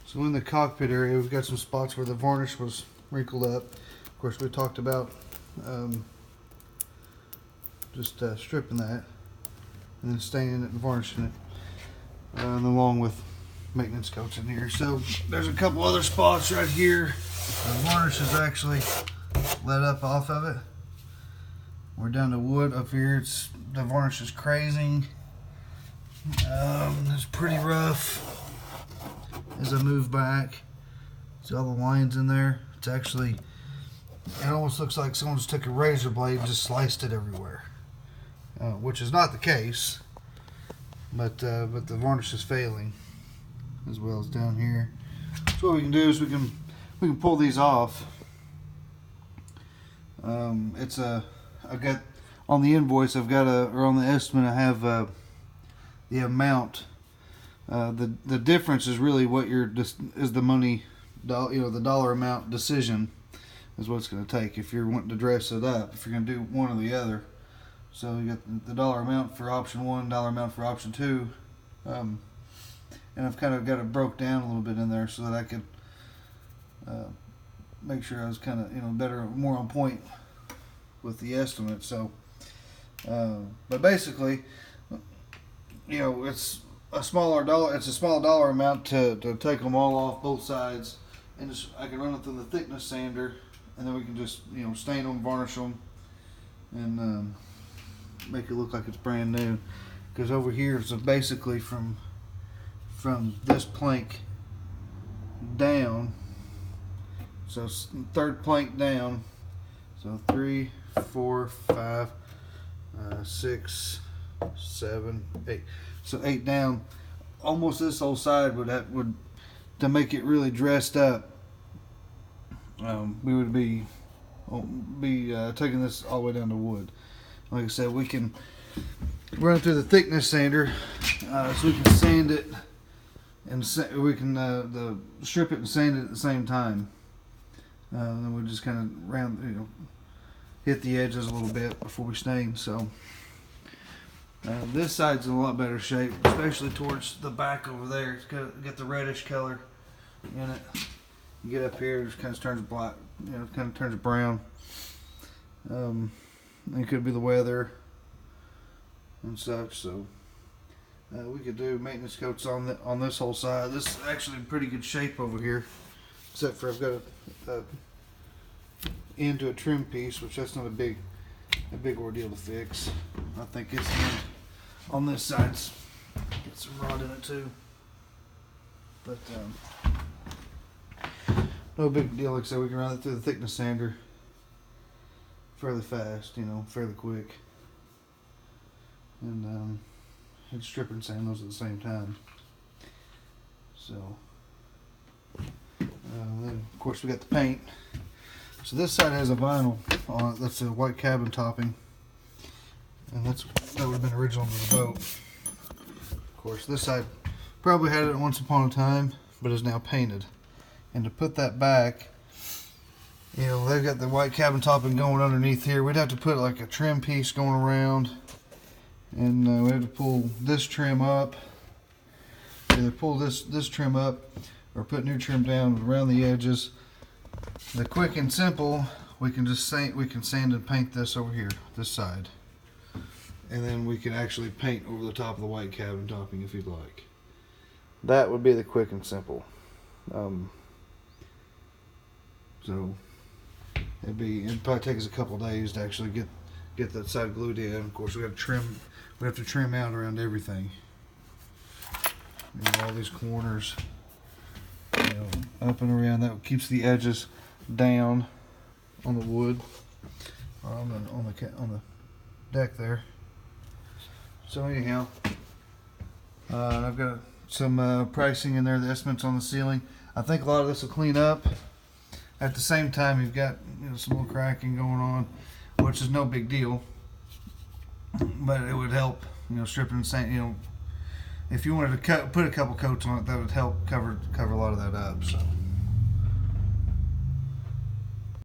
So in the cockpit area, we've got some spots where the varnish was wrinkled up. Of course, we talked about just stripping that and then staining it and varnishing it, and along with maintenance coats in here. So there's a couple other spots right here. The varnish is actually let up off of it. We're down to wood up here. The varnish is crazing. It's pretty rough. As I move back, see all the lines in there. It's actually, it almost looks like someone just took a razor blade and just sliced it everywhere, which is not the case. But the varnish is failing, as well as down here. So what we can do is we can pull these off. I've got on the invoice, or on the estimate, I have the amount. The difference is really what is the money, the dollar amount decision is what it's going to take if you're wanting to dress it up, if you're going to do one or the other. So you got the dollar amount for option 1, dollar amount for option 2, and I've kind of got it broke down a little bit in there so that I could make sure I was kind of better, more on point with the estimate. So, but basically, it's a smaller dollar. It's a small dollar amount to take them all off both sides, and I can run it through the thickness sander, and then we can just stain them, varnish them, and make it look like it's brand new. Because over here, so basically from this plank down, so third plank down, so 3, 4, 5, 6, 7, 8. So 8 down, almost this whole side would to make it really dressed up. We would be taking this all the way down to wood. Like I said, we can run it through the thickness sander, so we can sand it, and we can strip it and sand it at the same time. Then we just kind of hit the edges a little bit before we stain. So. This side's in a lot better shape, especially towards the back over there. It's got the reddish color in it. You get up here, it just kind of turns black. It kind of turns brown. It could be the weather and such. So we could do maintenance coats on this whole side. This is actually in pretty good shape over here, except for I've got a end to a trim piece, which that's not a big ordeal to fix. I think it's on this side's got some rod in it too, but no big deal. Like I said, we can run it through the thickness sander fairly fast, fairly quick, and strip and sand those at the same time. So then of course we got the paint. So this side has a vinyl on it. That's a white cabin topping, and that would have been original to the boat. Of course, this side probably had it once upon a time, but is now painted. And to put that back, they've got the white cabin topping going underneath here. We'd have to put like a trim piece going around, and we have to pull this trim up. Either pull this trim up, or put new trim down around the edges. The quick and simple, we can sand and paint this over here, this side, and then we can actually paint over the top of the white cabin topping if you'd like. That would be the quick and simple. So it'd probably take us a couple days to actually get that side glued in. Of course, we have to trim out around everything. All these corners, up and around. That keeps the edges down on the wood, or on the deck there. So anyhow, I've got some pricing in there, the estimates on the ceiling. I think a lot of this will clean up. At the same time, you've got some little cracking going on, which is no big deal, but it would help, stripping and sand. If you wanted to put a couple coats on it, that would help cover a lot of that up. So.